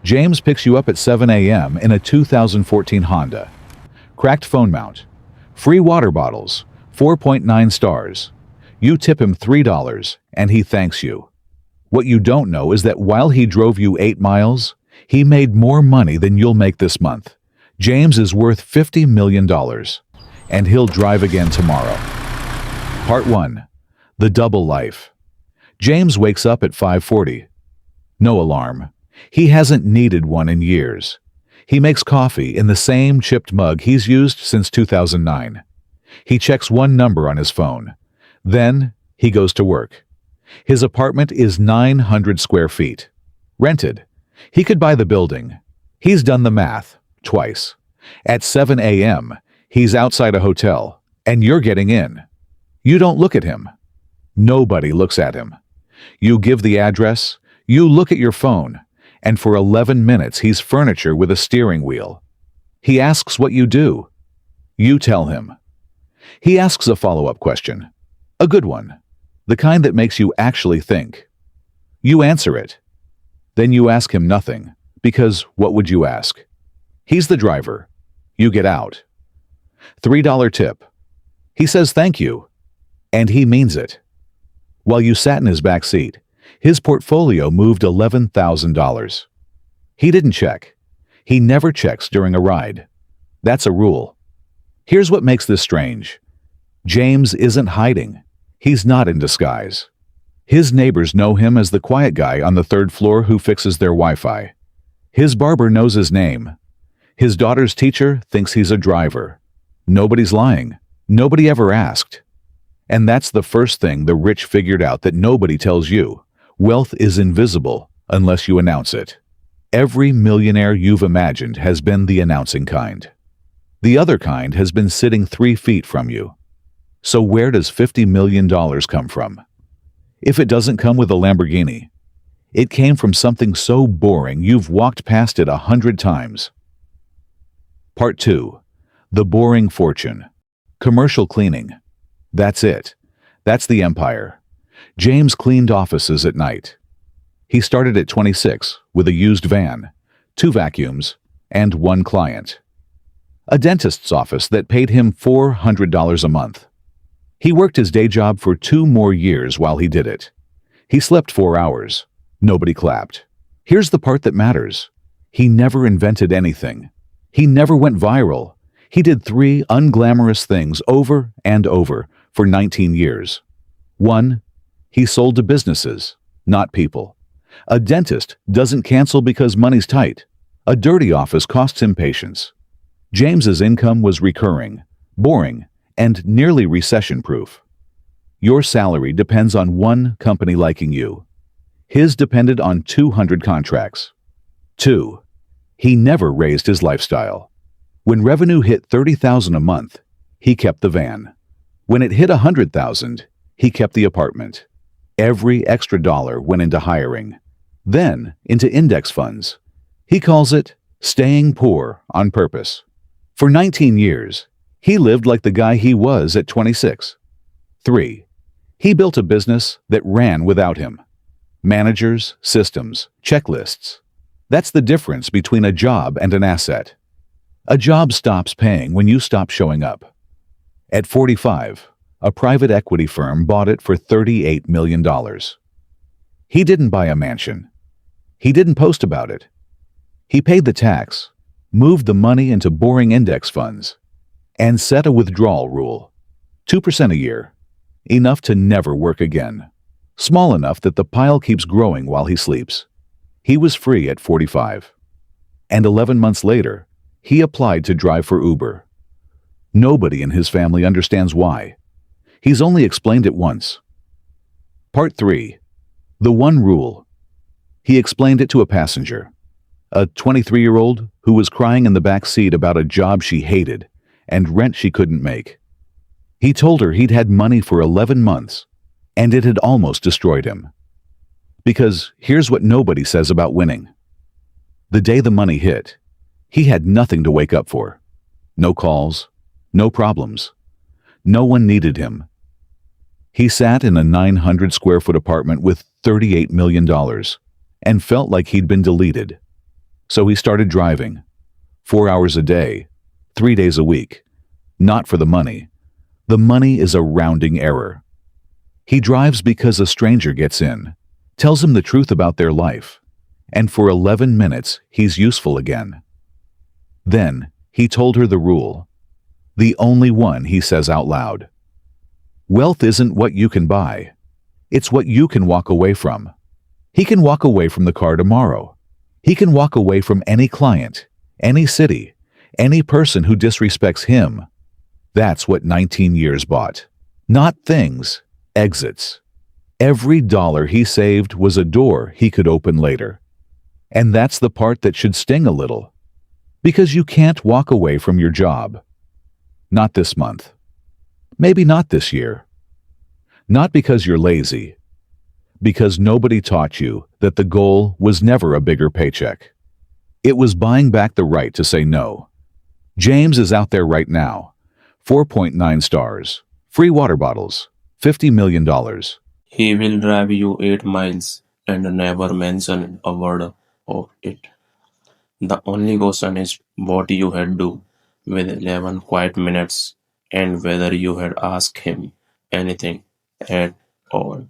James picks you up at 7 a.m. in a 2014 Honda. Cracked phone mount. Free water bottles. 4.9 stars. You tip him $3, and he thanks you. What you don't know is that while he drove you 8 miles, he made more money than you'll make this month. James is worth $50 million, and he'll drive again tomorrow. Part 1. The Double Life. James wakes up at 5:40. No alarm. He hasn't needed one in years. He makes coffee in the same chipped mug he's used since 2009. He checks one number on his phone. Then he goes to work. His apartment is 900 square feet. Rented. He could buy the building. He's done the math, twice. At 7 a.m., he's outside a hotel, and you're getting in. You don't look at him. Nobody looks at him. You give the address, you look at your phone, and for 11 minutes he's furniture with a steering wheel. He asks what you do. You tell him. He asks a follow-up question. A good one. The kind that makes you actually think. You answer it. Then you ask him nothing, because what would you ask? He's the driver. You get out. $3 tip. He says thank you, and he means it. While you sat in his back seat, his portfolio moved $11,000. He didn't check. He never checks during a ride. That's a rule. Here's what makes this strange. James isn't hiding. He's not in disguise. His neighbors know him as the quiet guy on the 3rd floor who fixes their Wi-Fi. His barber knows his name. His daughter's teacher thinks he's a driver. Nobody's lying. Nobody ever asked. And that's the first thing the rich figured out that nobody tells you. Wealth is invisible unless you announce it. Every millionaire you've imagined has been the announcing kind. The other kind has been sitting 3 feet from you. So where does $50 million come from? If it doesn't come with a Lamborghini, it came from something so boring you've walked past it 100 times. Part 2. The Boring Fortune. Commercial cleaning. That's it. That's the empire. James cleaned offices at night. He started at 26 with a used van, 2 vacuums, and 1 client. A dentist's office that paid him $400 a month. He worked his day job for 2 more years while he did it. He slept 4 hours. Nobody clapped. Here's the part that matters. He never invented anything. He never went viral. He did 3 unglamorous things over and over for 19 years. 1. He sold to businesses, not people. A dentist doesn't cancel because money's tight. A dirty office costs him patience. James's income was recurring, boring, and nearly recession-proof. Your salary depends on 1 company liking you. His depended on 200 contracts. 2. He never raised his lifestyle. When revenue hit $30,000 a month, he kept the van. When it hit $100,000, he kept the apartment. Every extra dollar went into hiring, then into index funds. He calls it staying poor on purpose. For 19 years, he lived like the guy he was at 26. 3. He built a business that ran without him. Managers, systems, checklists. That's the difference between a job and an asset. A job stops paying when you stop showing up. At 45, a private equity firm bought it for $38 million. He didn't buy a mansion. He didn't post about it. He paid the tax, moved the money into boring index funds, and set a withdrawal rule. 2% a year. Enough to never work again. Small enough that the pile keeps growing while he sleeps. He was free at 45. And 11 months later, he applied to drive for Uber. Nobody in his family understands why. He's only explained it once. Part 3. The One Rule. He explained it to a passenger, a 23-year-old who was crying in the back seat about a job she hated and rent she couldn't make. He told her he'd had money for 11 months, and it had almost destroyed him. Because here's what nobody says about winning. The day the money hit, he had nothing to wake up for. No calls, no problems. No one needed him. He sat in a 900 square foot apartment with $38 million and felt like he'd been deleted. So he started driving, 4 hours a day, 3 days a week. Not for the money. The money is a rounding error. He drives because a stranger gets in, tells him the truth about their life, and for 11 minutes he's useful again. Then he told her the rule, the only one he says out loud. Wealth isn't what you can buy. It's what you can walk away from. He can walk away from the car tomorrow. He can walk away from any client, any city, any person who disrespects him. That's what 19 years bought. Not things, exits. Every dollar he saved was a door he could open later. And that's the part that should sting a little. Because you can't walk away from your job. Not this month. Maybe not this year. Not because you're lazy. Because nobody taught you that the goal was never a bigger paycheck. It was buying back the right to say no. James is out there right now. 4.9 stars. Free water bottles. $50 million. He will drive you 8 miles and never mention a word of it. The only question is what you had do with 11 quiet minutes and whether you had asked him anything at all.